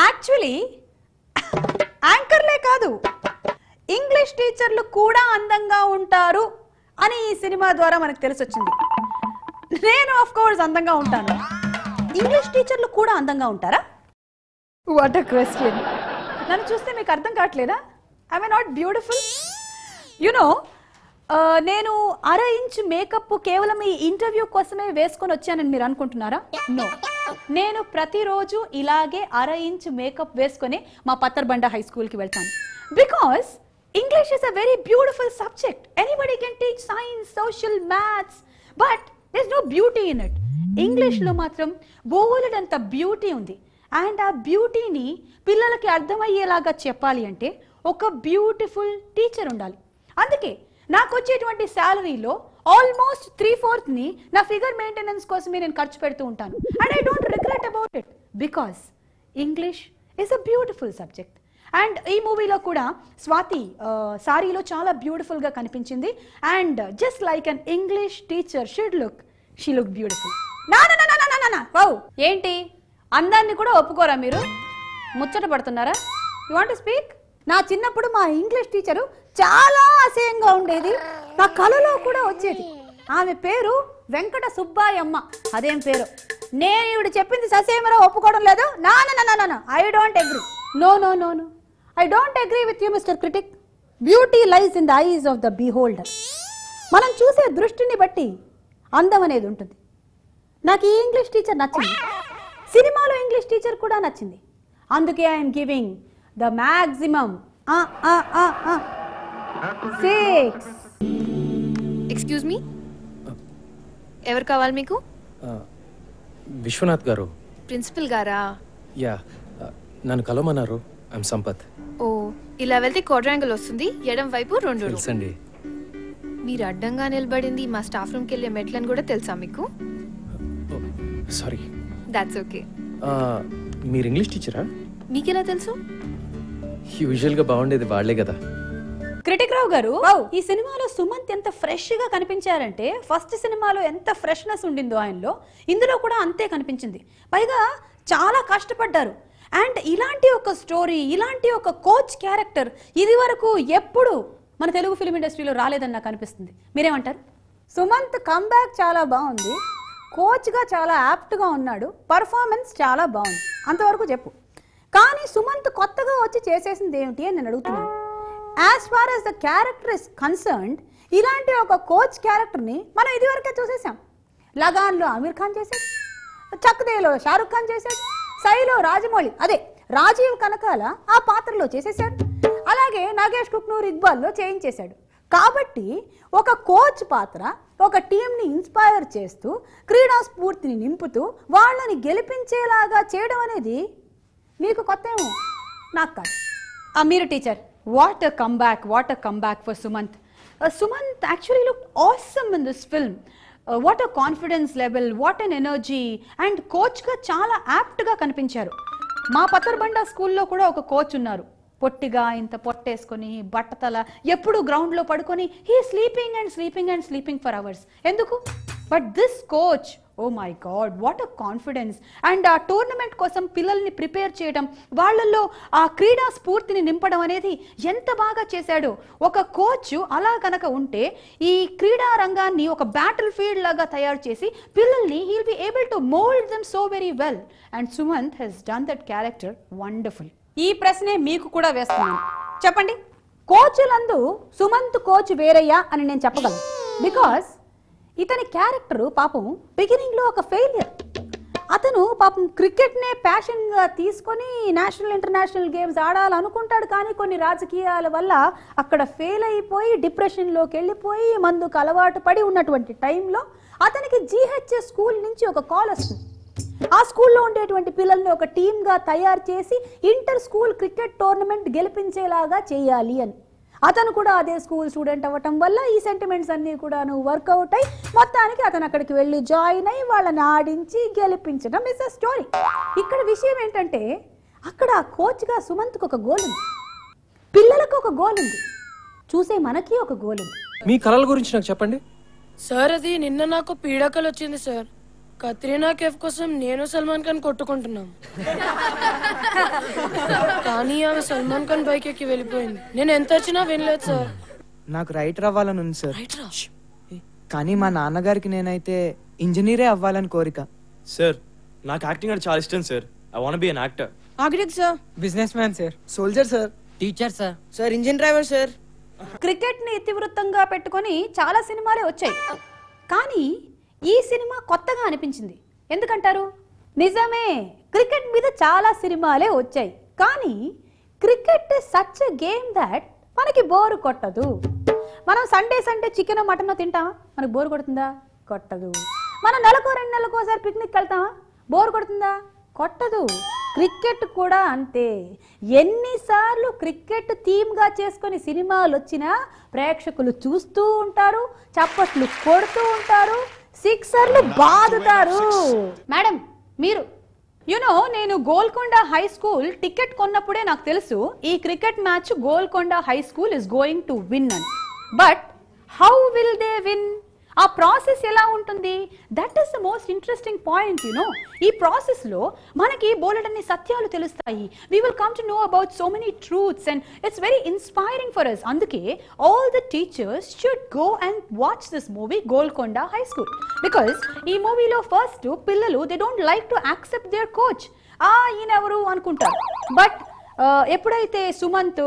Actually యాంకర్లే కాదు, English టీచర్లు కూడా అందంగా ఉంటారు అని ఈ సినిమా ద్వారా మనకు తెలిసొచ్చింది. నేను ఆఫ్ కోర్స్ అందంగా ఉంటాను, ఇంగ్లీష్ టీచర్లు కూడా అందంగా ఉంటారా? What a question. నన్ను చూస్తే మీకు అర్థం కావట్లేదా? I am not beautiful? You know, నేను 1/2 ఇంచ్ మేకప్ కేవలం ఈ ఇంటర్వ్యూ కోసమే వేసుకొని వచ్చానని మీరు అనుకుంటున్నారా? నో, నేను ప్రతిరోజు ఇలాగే 1/2 ఇంచ్ మేకప్ వేసుకొని మా పత్తర్బండ హై స్కూల్కి వెళ్తాను. Because English is a very beautiful subject. Anybody can teach science, social, maths, but there's no beauty in it. English లో మాత్రం బోలెడంత బ్యూటీ ఉంది. అండ్ ఆ బ్యూటీని పిల్లలకి అర్థమయ్యేలాగా చెప్పాలి అంటే ఒక బ్యూటిఫుల్ టీచర్ ఉండాలి. అందుకే నాకు వచ్చేటువంటి శాలరీలో ఆల్మోస్ట్ 3/4 నా ఫిగర్ మెయింటెనెన్స్ కోసమే నేను ఖర్చు పెడుతూ ఉంటాను. And I don't regret about it because English is a beautiful subject. And ఈ మూవీలో కూడా స్వాతి సారీలో చాలా బ్యూటిఫుల్గా కనిపించింది. And just like an English teacher should look, she look beautiful. ఏంటి, అందాన్ని కూడా ఒప్పుకోరా మీరు? ముచ్చట పడుతున్నారా? You want to speak? నా చిన్నప్పుడు మా ఇంగ్లీష్ టీచరు చాలా అసహ్యంగా ఉండేది, నా కళలో కూడా వచ్చేది. ఆమె పేరు వెంకట సుబ్బాయమ్మ. అదేం పేరు? నేను ఇవిడ చెప్పింది ససేమరా ఒప్పుకోవడం లేదు. నా I don't agree. No no no no, I don't agree with you, Mr. Critic. Beauty lies in the eyes of the beholder. మనం చూసే దృష్టిని బట్టి అందం అనేది ఉంటుంది. నాకు ఈ ఇంగ్లీష్ టీచర్ నచ్చింది, సినిమాలో ఇంగ్లీష్ టీచర్ కూడా నచ్చింది. అందుకే I'm giving the maximum 6. Excuse me, ఎవరు కావాలి మీకు? విశ్వనాథ్ గారు. ప్రిన్సిపల్ గారా? యా, నన్ను కలవమన్నారు. ఐఎమ్ సంపత్. ఓ, ఇలా వెళ్తే క్వాడ్రాంగిల్ వస్తుంది, ఎడం వైపు 2 తెలుసండి. మీరు అడ్డంగా నిలబడింది మా స్టాఫ్ రూమ్కి వెళ్ళే మెట్లని కూడా తెలుసా మీకు? సారీ. That's okay. మీరు ఇంగ్లీష్ టీచరా? మీకెలా తెలుసు? యూజువల్గా బాగుండేది వాళ్ళే కదా. క్రిటిక్ రావు గారు, ఈ సినిమాలో సుమంత్ ఎంత ఫ్రెష్ గా కనిపించారంటే, ఫస్ట్ సినిమాలో ఎంత ఫ్రెష్నెస్ ఉండిందో ఆయనలో, ఇందులో కూడా అంతే కనిపించింది. పైగా చాలా కష్టపడ్డారు. అండ్ ఇలాంటి ఒక స్టోరీ, ఇలాంటి ఒక కోచ్ క్యారెక్టర్ ఇది వరకు ఎప్పుడు మన తెలుగు ఫిల్మ్ ఇండస్ట్రీలో రాలేదని నాకు అనిపిస్తుంది. మీరేమంటారు? సుమంత్ కమ్బ్యాక్ చాలా బాగుంది, కోచ్గా చాలా యాప్ట్గా ఉన్నాడు, పర్ఫార్మెన్స్ చాలా బాగుంది, అంతవరకు చెప్పు. కానీ సుమంత్ కొత్తగా వచ్చి చేసేసింది ఏమిటి అని నేను అడుగుతున్నాను. As far as the character is concerned, ఇలాంటి ఒక కోచ్ క్యారెక్టర్ని మనం ఇదివరకే చూసేసాం. లగాన్లో అమీర్ ఖాన్ చేశాడు, చక్దేలో షారుఖ్ ఖాన్ చేశాడు, సైలో రాజమౌళి అదే రాజీవ్ కనకాల ఆ పాత్రలో చేసేసాడు, అలాగే నాగేష్ కుక్నూర్ ఇక్బాల్లో చేయించేశాడు. కాబట్టి ఒక కోచ్ పాత్ర ఒక టీంని ఇన్స్పైర్ చేస్తూ, క్రీడా స్ఫూర్తిని నింపుతూ వాళ్ళని గెలిపించేలాగా చేయడం అనేది మీకు కొత్త ఏమో, నాకు కాదు. మీరు teacher, what a comeback for Sumanth. Sumanth actually look awesome in this film. What a confidence level, what an energy. And కోచ్గా చాలా యాప్ట్గా కనిపించారు. మా పత్తర్బండ స్కూల్లో కూడా ఒక కోచ్ ఉన్నారు, పొట్టిగా ఇంత పొట్టేసుకొని బట్టతల, ఎప్పుడు గ్రౌండ్లో పడుకొని హీ స్లీపింగ్ ఫర్ అవర్స్. ఎందుకు? But this coach, oh my God, what a confidence. And ఆ టోర్నమెంట్ కోసం పిల్లల్ని ప్రిపేర్ చేయడం, వాళ్ళల్లో ఆ క్రీడా స్ఫూర్తిని నింపడం అనేది ఎంత బాగా చేశాడో. ఒక కోచ్ అలా కనుక ఉంటే ఈ క్రీడా రంగాన్ని ఒక బ్యాటిల్ ఫీల్డ్ లాగా తయారు చేసి పిల్లల్ని he will be able to mould them so very well. And Sumanth he's done that character wonderful. ఈ ప్రశ్నే మీకు కూడా వేస్తున్నాను, చెప్పండి, కోచ్లందు సుమంత్ కోచ్ వేరయ్యా అని నేను చెప్పగలను. బికాస్ ఇతని క్యారెక్టరు పాపం బిగినింగ్లో ఒక ఫెయిలియర్. అతను పాపం క్రికెట్నే ప్యాషన్గా తీసుకొని నేషనల్ ఇంటర్నేషనల్ గేమ్స్ ఆడాలనుకుంటాడు. కానీ కొన్ని రాజకీయాల వల్ల అక్కడ ఫెయిల్ అయిపోయి డిప్రెషన్లోకి వెళ్ళిపోయి మందుకు అలవాటు పడి ఉన్నటువంటి టైంలో అతనికి GHS స్కూల్ నుంచి ఒక కాల్ వస్తుంది. ఆ స్కూల్లో ఉండేటువంటి పిల్లల్ని ఒక టీమ్గా తయారు చేసి ఇంటర్ స్కూల్ క్రికెట్ టోర్నమెంట్ గెలిపించేలాగా చేయాలి అని. అతను కూడా అదే స్కూల్ స్టూడెంట్ అవ్వటం వల్ల ఈ సెంటిమెంట్స్ అన్నీ కూడా వర్కౌట్ అయ్యి మొత్తానికి అతను అక్కడికి వెళ్ళి జాయిన్ అయ్యి వాళ్ళని ఆడించి గెలిపించడం ఇస్ అ స్టోరీ. ఇక్కడ విషయం ఏంటంటే, అక్కడ కోచ్గా సుమంత్కి ఒక గోల్ ఉంది, పిల్లలకు ఒక గోల్ ఉంది, చూసే మనకి ఒక గోల్ ఉంది. మీ కళల గురించి నాకు చెప్పండి. సార్ అది నిన్న నాకు పీడకలు వచ్చింది సార్. కత్రీనా కేఫ్ కోసం నేను సల్మాన్ ఖాన్ కొట్టుకుంటున్నాం, కానీ ఆమె సల్మాన్ ఖాన్ బైక్ ఎక్కి వెళ్ళిపోయింది. నేను ఎంత వచ్చినా వినలేదు సార్. నాకు రైటర్ అవ్వాలని ఉంది సార్, కానీ మా నాన్నగారికి నేనైతే ఇంజనీరే అవ్వాలని కోరిక. సార్ నాకు యాక్టింగ్ అంటే చాలా ఇష్టం sir. I want be an actor. Architect sir, business man sir, soldier sir, teacher sir, sir engine driver sir. Cricket ని ఇతివృత్తంగా పెట్టుకొని చాలా సినిమాలే వచ్చాయి, కానీ ఈ సినిమా కొత్తగా అనిపించింది. ఎందుకంటారు? నిజమే, క్రికెట్ మీద చాలా సినిమాలే వచ్చాయి, కానీ cricket such a game that మనకి బోరు కొట్టదు. మనం సండే చికెన్ మటన్ తింటామా? మనకు బోరు కొడుతుందా? కొట్టదు. మనం నెలకో 2 నెలలకోసారి పిక్నిక్ వెళ్తామా? బోరు కొడుతుందా? కొట్టదు. క్రికెట్ కూడా అంతే. ఎన్నిసార్లు క్రికెట్ థీమ్గా చేసుకొని సినిమాలు వచ్చినా ప్రేక్షకులు చూస్తూ ఉంటారు, చప్పట్లు కొడుతూ ఉంటారు, సిక్సర్లు బాదుతారు. మేడం, మీరు నేను గోల్కొండ హై స్కూల్ టికెట్ కొన్నప్పుడే నాకు తెలుసు ఈ cricket match Golconda high school is going to win అని. But how will they win? ఆ ప్రాసెస్ ఎలా ఉంటుంది? That is the most interesting point. ఈ ప్రాసెస్లో మనకి బోలెడన్ని సత్యాలు తెలుస్తాయి. We will come to know about so many truths and it's very inspiring for us. అందుకే all the teachers should go and watch this movie Golconda high school. Because ఈ మూవీలో first పిల్లలు they don't like to accept their coach. ఈయనెవరు అనుకుంటారు. But ఎప్పుడైతే సుమంత్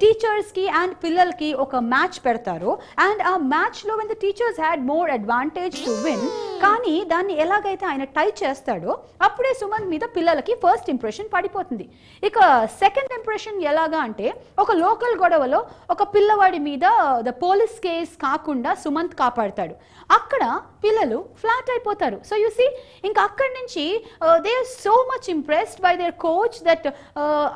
టీచర్స్కి and పిల్లలకి ఒక మ్యాచ్ పెడతారో అండ్ ఆ మ్యాచ్లో when the teachers had more advantage to win, కానీ దాన్ని ఎలాగైతే ఆయన టై చేస్తాడో అప్పుడే సుమంత్ మీద పిల్లలకి ఫస్ట్ ఇంప్రెషన్ పడిపోతుంది. ఇక సెకండ్ ఇంప్రెషన్ ఎలాగా అంటే ఒక లోకల్ గొడవలో ఒక పిల్లవాడి మీద ద పోలీస్ కేస్ కాకుండా సుమంత్ కాపాడతాడు. అక్కడ పిల్లలు ఫ్లాట్ అయిపోతారు. సో యు సీ, ఇంకా అక్కడి నుంచి they are so much impressed by their coach that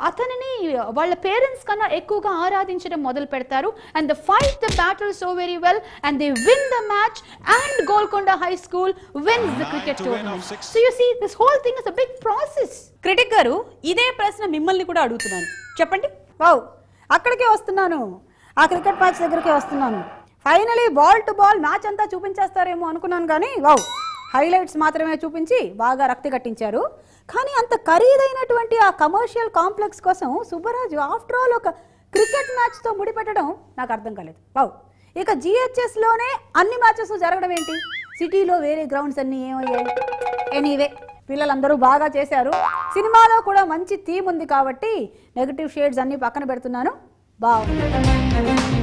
అతనిని వాళ్ళ పేరెంట్స్ కన్నా ఎక్కువగా ఆరాధించడం మొదలు పెడతారు. And the fight the battle so very well and they win the match and Golconda high school wins the cricket tournament. So you see, this whole thing is a big process. Critic గారు, ఇదే ప్రశ్న మిమ్మల్ని కూడా అడుగుతున్నాను. చెప్పండి. అక్కడికే వస్తున్నాను, ఆ క్రికెట్ మ్యాచ్ దగ్గరికే వస్తున్నాను. Finally ball to ball match అంతా చూపించేస్తారేమో అనుకున్నాను, కానీ హైలైట్స్ మాత్రమే చూపించి బాగా రక్తి కట్టించారు. కానీ అంత ఖరీదైనటువంటి ఆ కమర్షియల్ కాంప్లెక్స్ కోసం సుబ్బరాజు ఆఫ్టర్ ఆల్ ఒక క్రికెట్ మ్యాచ్తో ముడిపెట్టడం నాకు అర్థం కాలేదు. ఇక GHSలోనే అన్ని మ్యాచెస్ జరగడం ఏంటి? సిటీలో వేరే గ్రౌండ్స్ అన్ని ఏమయ్యాయి? ఎనీవే, పిల్లలందరూ బాగా చేశారు. సినిమాలో కూడా మంచి థీమ్ ఉంది కాబట్టి నెగటివ్ షేడ్స్ అన్ని పక్కన పెడుతున్నాను. బాగుంది.